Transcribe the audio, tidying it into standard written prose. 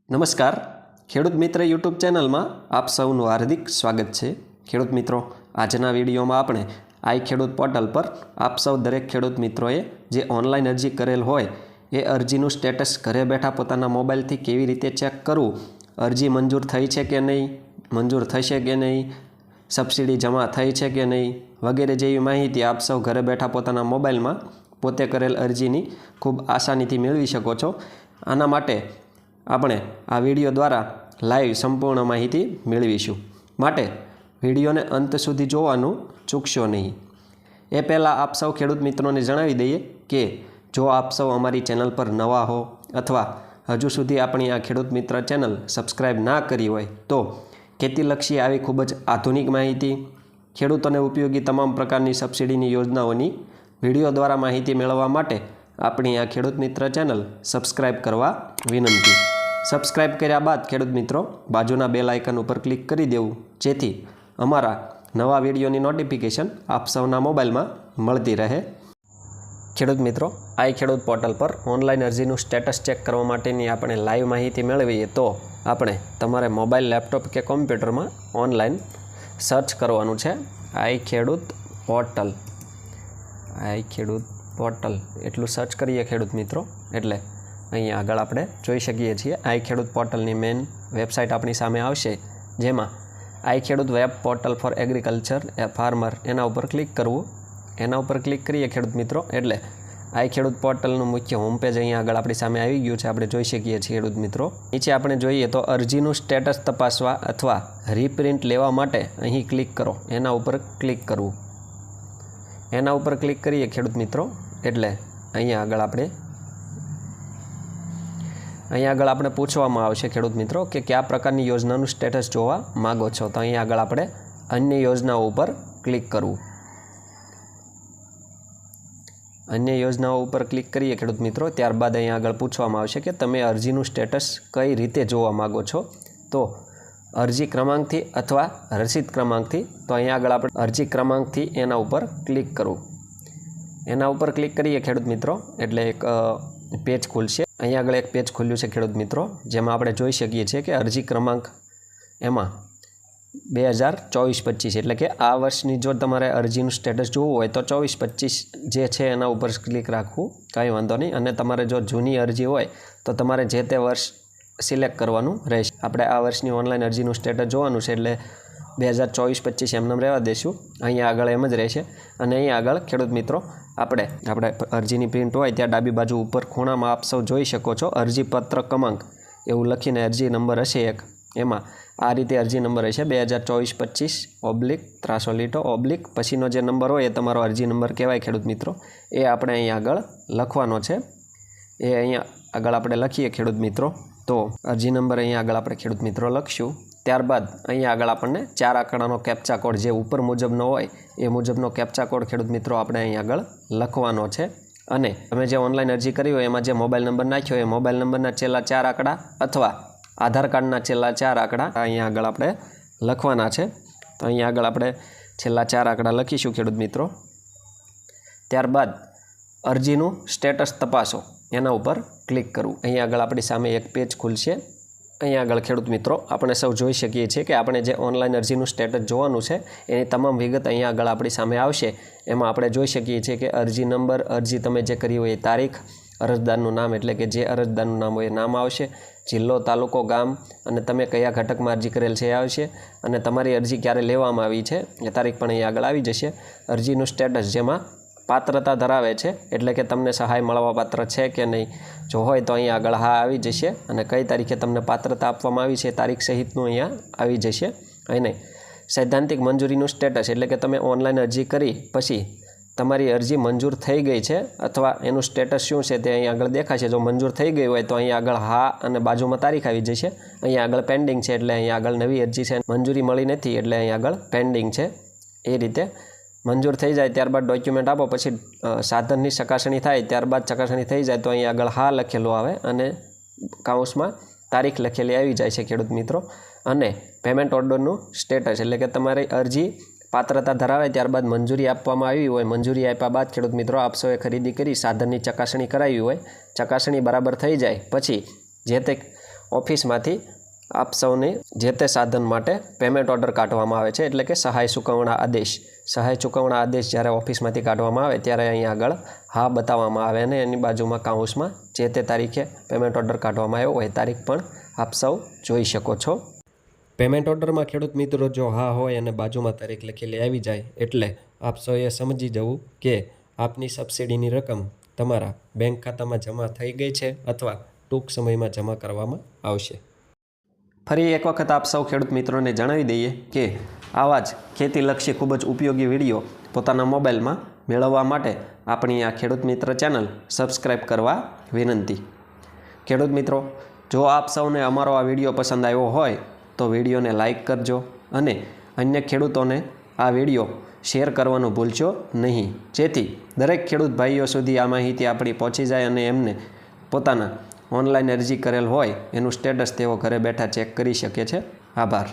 નમસ્કાર ખેડૂત મિત્ર યુટ્યુબ ચેનલમાં આપ સૌનું હાર્દિક સ્વાગત છે। ખેડૂત મિત્રો, આજના વિડીયોમાં આપણે આઈ ખેડૂત પોર્ટલ પર આપ સૌ દરેક ખેડૂત મિત્રોએ જે ઓનલાઈન અરજી કરેલ હોય એ અરજીનું સ્ટેટસ ઘરે બેઠા પોતાના મોબાઈલથી કેવી રીતે ચેક કરવું, અરજી મંજૂર થઈ છે કે નહીં, મંજૂર થશે કે નહીં, સબસિડી જમા થઈ છે કે નહીં વગેરે જેવી માહિતી આપ સૌ ઘરે બેઠા પોતાના મોબાઈલમાં પોતે કરેલ અરજીની ખૂબ આસાનીથી મેળવી શકો છો। આના માટે આપણે આ વિડીયો દ્વારા લાઈવ સંપૂર્ણ માહિતી મેળવીશું, માટે વિડીયોને અંત સુધી જોવાનું ચૂકશો નહીં। એ પહેલાં આપ સૌ ખેડૂત મિત્રોને જણાવી દઈએ કે જો આપ સૌ અમારી ચેનલ પર નવા હો અથવા હજુ સુધી આપણી આ ખેડૂત મિત્ર ચેનલ સબસ્ક્રાઈબ ના કરી હોય તો ખેતીલક્ષી આવી ખૂબ જ આધુનિક માહિતી, ખેડૂતોને ઉપયોગી તમામ પ્રકારની સબસિડીની યોજનાઓની વિડીયો દ્વારા માહિતી મેળવવા માટે આપણી આ ખેડૂત મિત્ર ચેનલ સબસ્ક્રાઈબ કરવા વિનંતી। સબસ્ક્રાઈબ કર્યા બાદ ખેડૂત મિત્રો બાજુના બેલ આઇકન ઉપર ક્લિક કરી દેવું, જેથી અમારા નવા વિડીયોની નોટિફિકેશન આપ સૌના મોબાઈલમાં મળતી રહે। ખેડૂત મિત્રો, આઈ ખેડૂત પોર્ટલ પર ઓનલાઈન અરજીનું સ્ટેટસ ચેક કરવા માટેની આપણે લાઈવ માહિતી મેળવીએ તો આપણે તમારે મોબાઈલ, લેપટોપ કે કોમ્પ્યુટરમાં ઓનલાઈન સર્ચ કરવાનું છે આઈ ખેડૂત પોર્ટલ। આઈ ખેડૂત પોર્ટલ એટલું સર્ચ કરીએ ખેડૂત મિત્રો એટલે અહીંયા આગળ આપણે જોઈ શકીએ છીએ આઈ ખેડૂત પોર્ટલની મેઇન વેબસાઇટ આપણી સામે આવશે, જેમાં આઈ ખેડૂત web portal four agriculture farmer એના ઉપર ક્લિક કરવું। એના ઉપર ક્લિક કરીએ ખેડૂત મિત્રો એટલે આઈ ખેડૂત પોર્ટલનું મુખ્ય હોમ પેજ અહીંયા આગળ આપણી સામે આવી ગયું છે, આપણે જોઈ શકીએ છીએ ખેડૂત મિત્રો। નીચે આપણે જોઈએ તો અરજીનું સ્ટેટસ તપાસવા અથવા રીપ્રિન્ટ લેવા માટે અહીં ક્લિક કરો, એના ઉપર ક્લિક કરવું। એના ઉપર ક્લિક કરીએ ખેડૂત મિત્રો એટલે અહીંયા આગળ આપણે પૂછવામાં આવશે ખેડૂત મિત્રો કે કયા પ્રકારની યોજનાનું સ્ટેટસ જોવા માગો છો, તો અહીંયા આગળ આપણે અન્ય યોજનાઓ ઉપર ક્લિક કરવું। અન્ય યોજનાઓ ઉપર ક્લિક કરીએ ખેડૂત મિત્રો, ત્યારબાદ અહીંયા આગળ પૂછવામાં આવશે કે તમે અરજીનું સ્ટેટસ કઈ રીતે જોવા માગો છો, તો અરજી ક્રમાંકથી અથવા રસીદ ક્રમાંકથી, તો અહીંયા આગળ આપણે અરજી ક્રમાંકથી એના ઉપર ક્લિક કરવું। એના ઉપર ક્લિક કરીએ ખેડૂત મિત્રો એટલે એક પેજ ખુલશે। અહીંયા આગળ એક પેજ ખુલ્યું છે ખેડૂત મિત્રો, જેમાં આપણે જોઈ શકીએ છીએ કે અરજી ક્રમાંક એમાં 2024-25 એટલે કે આ વર્ષની જો તમારે અરજીનું સ્ટેટસ જોવું હોય તો 24-25 જે છે એના ઉપર ક્લિક રાખવું, કાંઈ વાંધો નહીં। અને તમારે જો જૂની અરજી હોય તો તમારે જે તે વર્ષ સિલેક્ટ કરવાનું રહેશે। આપણે આ વર્ષની ઓનલાઈન અરજીનું સ્ટેટસ જોવાનું છે એટલે 2024-25 એમને રહેવા દઈશું, અહીંયા આગળ એમ જ રહેશે। અને અહીંયા આગળ ખેડૂત મિત્રો આપણે અરજીની પ્રિન્ટ હોય ત્યાં ડાબી બાજુ ઉપર ખૂણામાં આપ સૌ જોઈ શકો છો અરજીપત્ર ક્રમાંક એવું લખીને અરજી નંબર હશે એક, એમાં આ રીતે અરજી નંબર હશે 2024-25/300 પછીનો જે નંબર હોય એ તમારો અરજી નંબર કહેવાય ખેડૂત મિત્રો, એ આપણે અહીંયા આગળ લખવાનો છે। એ અહીંયા આગળ આપણે લખીએ ખેડૂત મિત્રો, તો અરજી નંબર અહીંયા આગળ આપણે ખેડૂત મિત્રો લખશું। ત્યારબાદ અહીંયા આગળ આપણને 4 આંકડાનો કેપ્ચા કોડ જે ઉપર મુજબનો હોય એ મુજબનો કેપ્ચા કોડ ખેડૂત મિત્રો આપણે અહીંયા આગળ લખવાનો છે। અને તમે જે ઓનલાઈન અરજી કરી હોય એમાં જે મોબાઈલ નંબર નાખ્યો એ મોબાઈલ નંબરના છેલ્લા 4 આંકડા અથવા આધાર કાર્ડના છેલ્લા 4 આંકડા અહીંયા આગળ આપણે લખવાના છે। તો અહીંયા આગળ આપણે છેલ્લા 4 આંકડા લખીશું ખેડૂત મિત્રો। ત્યારબાદ અરજીનું સ્ટેટસ તપાસો એના ઉપર ક્લિક કરવું। અહીંયા આગળ આપણી સામે એક પેજ ખુલશે। અહીંયા આગળ ખેડૂત મિત્રો આપણે સૌ જોઈ શકીએ છીએ કે આપણે જે ઓનલાઈન અરજીનું સ્ટેટસ જોવાનું છે એની તમામ વિગત અહીંયા આગળ આપણી સામે આવશે। એમાં આપણે જોઈ શકીએ છીએ કે અરજી નંબર, અરજી તમે જે કરી હોય એ તારીખ, અરજદારનું નામ એટલે કે જે અરજદારનું નામ હોય એ નામ આવશે, જિલ્લો, તાલુકો, ગામ અને તમે કયા ઘટકમાં અરજી કરેલ છે એ આવશે, અને તમારી અરજી ક્યારે લેવામાં આવી છે એ તારીખ પણ અહીંયા આગળ આવી જશે। અરજીનું સ્ટેટસ જેમાં પાત્રતા ધરાવે છે એટલે કે તમને સહાય મળવાપાત્ર છે કે નહીં, જો હોય તો અહીંયા આગળ હા આવી જશે, અને કઈ તારીખે તમને પાત્રતા આપવામાં આવી છે તારીખ સહિતનું અહીંયા આવી જશે। અને સૈદ્ધાંતિક મંજૂરીનું સ્ટેટસ એટલે કે તમે ઓનલાઈન અરજી કરી પછી તમારી અરજી મંજૂર થઈ ગઈ છે અથવા એનું સ્ટેટસ શું છે તે અહીંયા આગળ દેખાશે। જો મંજૂર થઈ ગઈ હોય તો અહીંયા આગળ હા અને બાજુમાં તારીખ આવી જશે, અહીંયા આગળ પેન્ડિંગ છે એટલે અહીંયા આગળ નવી અરજી છે, મંજૂરી મળી નથી એટલે અહીંયા આગળ પેન્ડિંગ છે। એ રીતે મંજૂર થઈ જાય ત્યારબાદ ડોક્યુમેન્ટ આપો, પછી સાધનની ચકાસણી થાય, ત્યારબાદ ચકાસણી થઈ જાય તો અહીંયા આગળ હા લખેલું આવે અને કાઉન્સમાં તારીખ લખેલી આવી જાય છે ખેડૂત મિત્રો। અને પેમેન્ટ ઓર્ડરનું સ્ટેટસ એટલે કે તમારી અરજી પાત્રતા ધરાવે ત્યારબાદ મંજૂરી આપવામાં આવી હોય, મંજૂરી આપ્યા બાદ ખેડૂત મિત્રો આપ સૌએ ખરીદી કરી સાધનની ચકાસણી કરાવી હોય, ચકાસણી બરાબર થઈ જાય પછી જે તે ઓફિસમાંથી આપ સૌને જે તે સાધન માટે પેમેન્ટ ઓર્ડર કાઢવામાં આવે છે, એટલે કે સહાય ચૂકવણા આદેશ. સહાય ચૂકવણા આદેશ જ્યારે ઓફિસમાંથી કાઢવામાં આવે ત્યારે અહીં આગળ હા બતાવવામાં આવે અને એની બાજુમાં કાઉન્સમાં જે તે તારીખે પેમેન્ટ ઓર્ડર કાઢવામાં આવ્યો હોય તારીખ પણ આપ સૌ જોઈ શકો છો. પેમેન્ટ ઓર્ડરમાં ખેડૂત મિત્રો જો હા હોય અને બાજુમાં તારીખ લખેલી આવી જાય એટલે આપ સૌએ સમજી જવું કે આપની સબસિડીની રકમ તમારા બેંક ખાતામાં જમા થઈ ગઈ છે અથવા ટૂંક સમયમાં જમા કરવામાં આવશે. ફરી એક વખત આપ સૌ ખેડૂત મિત્રોને જણાવી દઈએ કે આવા જ ખેતીલક્ષી ખૂબ જ ઉપયોગી વિડીયો પોતાના મોબાઈલમાં મેળવવા માટે આપણી આ ખેડૂત મિત્ર ચેનલ સબસ્ક્રાઈબ કરવા વિનંતી. ખેડૂત મિત્રો, જો આપ સૌને અમારો આ વિડીયો પસંદ આવ્યો હોય તો વિડીયોને લાઈક કરજો અને અન્ય ખેડૂતોને આ વિડીયો શેર કરવાનું ભૂલશો નહીં, જેથી દરેક ખેડૂત ભાઈઓ સુધી આ માહિતી આપણી પહોંચી જાય અને એમને પોતાના ઓનલાઈન અરજી કરેલ હોય એનું સ્ટેટસ તેઓ ઘરે બેઠા ચેક કરી શકે છે. આભાર.